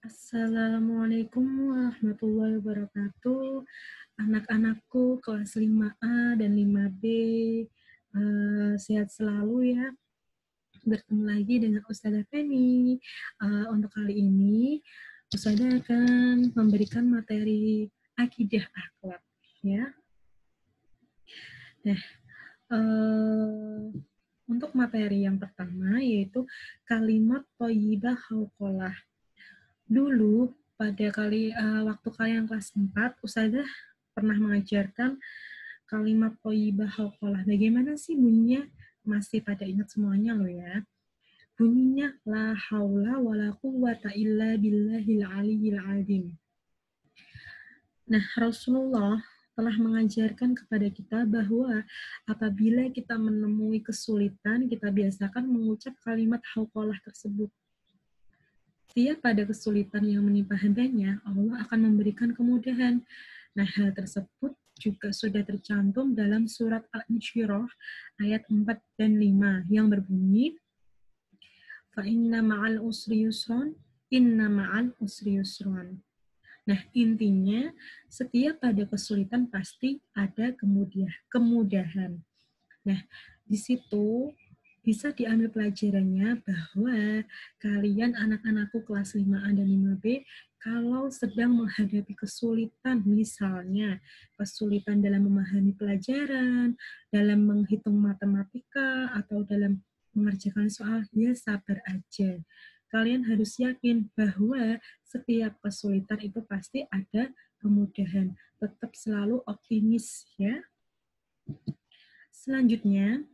Assalamualaikum warahmatullahi wabarakatuh. Anak-anakku kelas 5A dan 5B, sehat selalu ya. Bertemu lagi dengan Ustazah Feni. Untuk kali ini, Ustazah akan memberikan materi akidah akhlak ya. Nah, untuk materi yang pertama yaitu kalimat thayyibah hauqalah. Dulu pada waktu kalian kelas 4, Ustazah pernah mengajarkan kalimat thayyibah hauqalah. Bagaimana sih bunyinya? Masih pada ingat semuanya loh ya. Bunyinya la haula wala quwwata illa billahil aliyyil azim. Nah, Rasulullah telah mengajarkan kepada kita bahwa apabila kita menemui kesulitan, kita biasakan mengucap kalimat hauqalah tersebut. Setiap pada kesulitan yang menimpa hambanya, Allah akan memberikan kemudahan. Nah, hal tersebut juga sudah tercantum dalam surat Al-Insyirah ayat 4 dan 5 yang berbunyi, fa inna ma'al usri yusron, inna ma'al usri yusron. Nah, intinya setiap pada kesulitan pasti ada kemudahan. Nah, di situ bisa diambil pelajarannya bahwa kalian anak-anakku kelas 5A dan 5B kalau sedang menghadapi kesulitan, misalnya kesulitan dalam memahami pelajaran, dalam menghitung matematika, atau dalam mengerjakan soal, ya sabar aja. Kalian harus yakin bahwa setiap kesulitan itu pasti ada kemudahan. Tetap selalu optimis ya. Selanjutnya,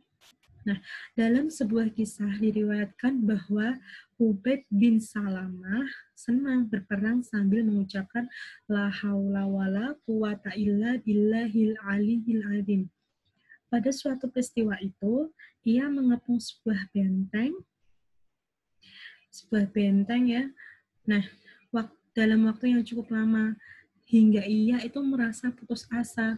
dalam sebuah kisah diriwayatkan bahwa Ubaid bin Salamah senang berperang sambil mengucapkan la haula wala quwata illa billahil aliyyil azim. Pada suatu peristiwa itu, ia mengepung sebuah benteng ya. Nah, dalam waktu yang cukup lama hingga ia itu merasa putus asa.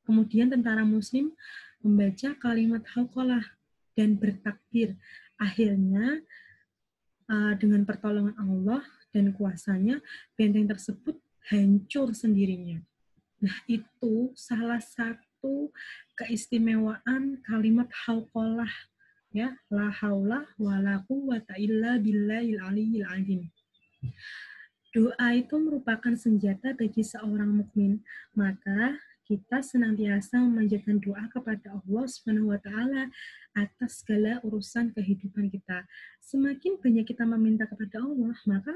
Kemudian tentara muslim membaca kalimat hauqalah dan bertakbir. Akhirnya dengan pertolongan Allah dan kuasanya, benteng tersebut hancur sendirinya. Nah, itu salah satu keistimewaan kalimat hauqalah ya, la haula wala quwwata illa billahil aliyyil azim. Doa itu merupakan senjata bagi seorang mukmin, maka kita senantiasa memanjatkan doa kepada Allah Subhanahu wa taala atas segala urusan kehidupan kita. Semakin banyak kita meminta kepada Allah, maka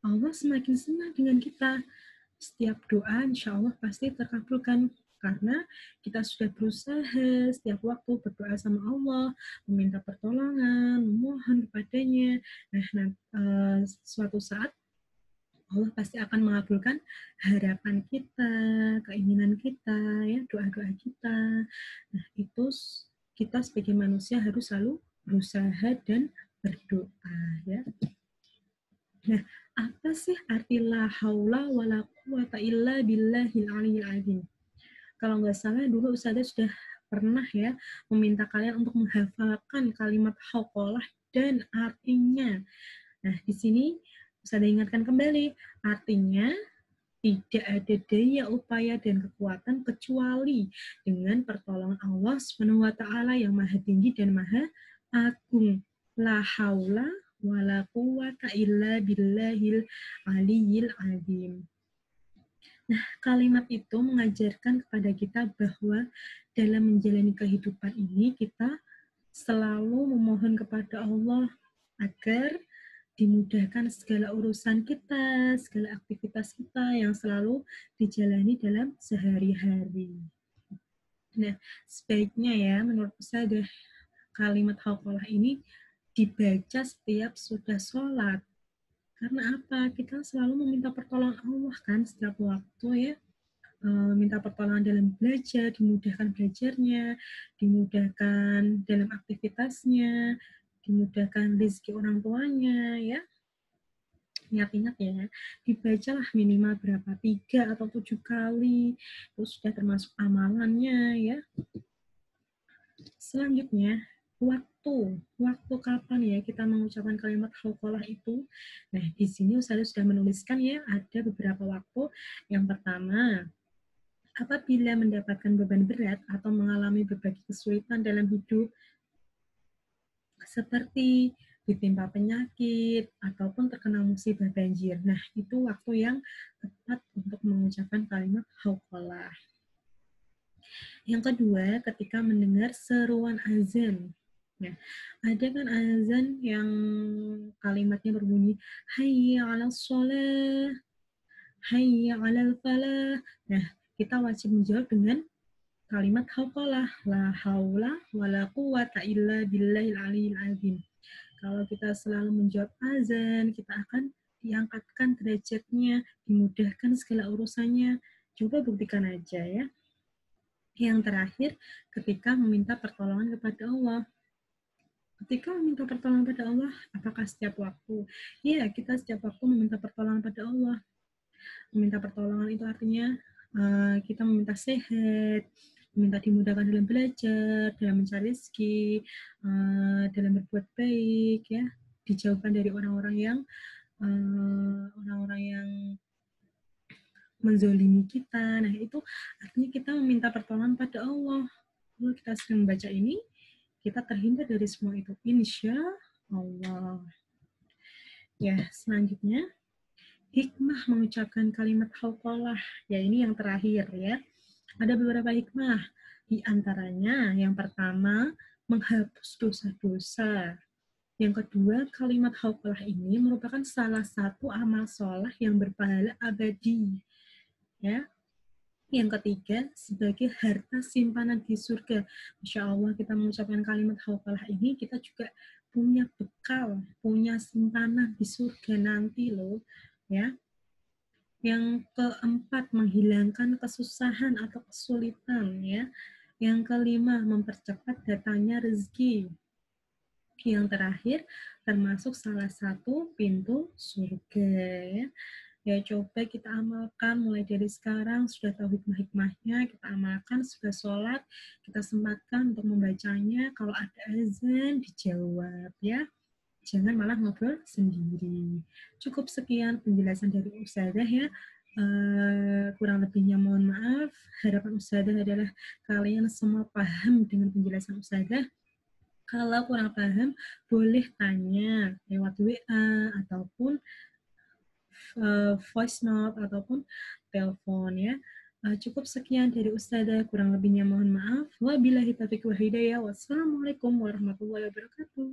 Allah semakin senang dengan kita. Setiap doa insya Allah pasti terkabulkan karena kita sudah berusaha setiap waktu berdoa sama Allah, meminta pertolongan, memohon kepadanya. Nah, suatu saat Allah pasti akan mengabulkan harapan kita, keinginan kita, ya, doa-doa kita. Nah, itu kita sebagai manusia harus selalu berusaha dan berdoa, ya. Nah, apa sih arti la haula wala quwata illa billahil aliyyil azim? Kalau nggak salah dulu Ustazah sudah pernah ya meminta kalian untuk menghafalkan kalimat hauqalah dan artinya. Nah, di sini Ustazah ingatkan kembali, artinya tidak ada daya, upaya, dan kekuatan kecuali dengan pertolongan Allah Subhanahu wa taala yang Maha Tinggi dan Maha Agung. La haula wala quwata illa billahil aliyyil azim. Nah, kalimat itu mengajarkan kepada kita bahwa dalam menjalani kehidupan ini kita selalu memohon kepada Allah agar dimudahkan segala urusan kita, segala aktivitas kita yang selalu dijalani dalam sehari-hari. Nah, sebaiknya ya, menurut saya kalimat hauqalah ini dibaca setiap sudah sholat. Karena apa? Kita selalu meminta pertolongan Allah kan setiap waktu ya. Minta pertolongan dalam belajar, dimudahkan belajarnya, dimudahkan dalam aktivitasnya, dimudahkan rezeki orang tuanya, ya. Ingat-ingat ya, dibacalah minimal berapa, 3 atau 7 kali, itu sudah termasuk amalannya, ya. Selanjutnya, waktu kapan ya kita mengucapkan kalimat hauqalah itu. Nah, di sini Ustazah sudah menuliskan ya, ada beberapa waktu. Yang pertama, apabila mendapatkan beban berat atau mengalami berbagai kesulitan dalam hidup, seperti ditimpa penyakit ataupun terkena musibah banjir. Nah, itu waktu yang tepat untuk mengucapkan kalimat hauqalah. Yang kedua, ketika mendengar seruan azan. Nah, ada kan azan yang kalimatnya berbunyi hayya 'alas shalah, hayya 'alal falah. Nah, kita wajib menjawab dengan kalimat hauqalah, la haula wala quwata illa billahil aliyil azim. Kalau kita selalu menjawab azan, kita akan diangkatkan derajatnya, dimudahkan segala urusannya. Coba buktikan aja ya. Yang terakhir, ketika meminta pertolongan kepada Allah. Ketika meminta pertolongan pada Allah, apakah setiap waktu? Ya, kita setiap waktu meminta pertolongan pada Allah. Meminta pertolongan itu artinya kita meminta sehat, meminta dimudahkan dalam belajar, dalam mencari rezeki, dalam berbuat baik, ya, dijauhkan dari orang-orang yang menzolimi kita. Nah, itu artinya kita meminta pertolongan pada Allah. Kalau kita sering membaca ini, kita terhindar dari semua itu. Insya Allah. Ya, selanjutnya, hikmah mengucapkan kalimat hauqalah. Ya, ini yang terakhir ya. Ada beberapa hikmah. Di antaranya, yang pertama, menghapus dosa-dosa. Yang kedua, kalimat hauqalah ini merupakan salah satu amal soleh yang berpahala abadi. Ya, yang ketiga, sebagai harta simpanan di surga. Masya Allah, kita mengucapkan kalimat hauqalah ini, kita juga punya bekal, punya simpanan di surga nanti loh. Ya. Yang keempat, menghilangkan kesusahan atau kesulitan. Ya. Yang kelima, mempercepat datangnya rezeki. Yang terakhir, termasuk salah satu pintu surga. Ya. Ya, coba kita amalkan mulai dari sekarang. Sudah tahu hikmah-hikmahnya, kita amalkan. Sudah sholat, kita sempatkan untuk membacanya. Kalau ada azan, dijawab ya. Jangan malah ngobrol sendiri. Cukup sekian penjelasan dari Ustazah ya. Kurang lebihnya mohon maaf. Harapan Ustazah adalah kalian semua paham dengan penjelasan Ustazah. Kalau kurang paham, boleh tanya lewat WA ataupun voice note ataupun telepon ya. Cukup sekian dari Ustazah, kurang lebihnya mohon maaf. Wabillahi taufiq wal hidayah. Wassalamualaikum warahmatullahi wabarakatuh.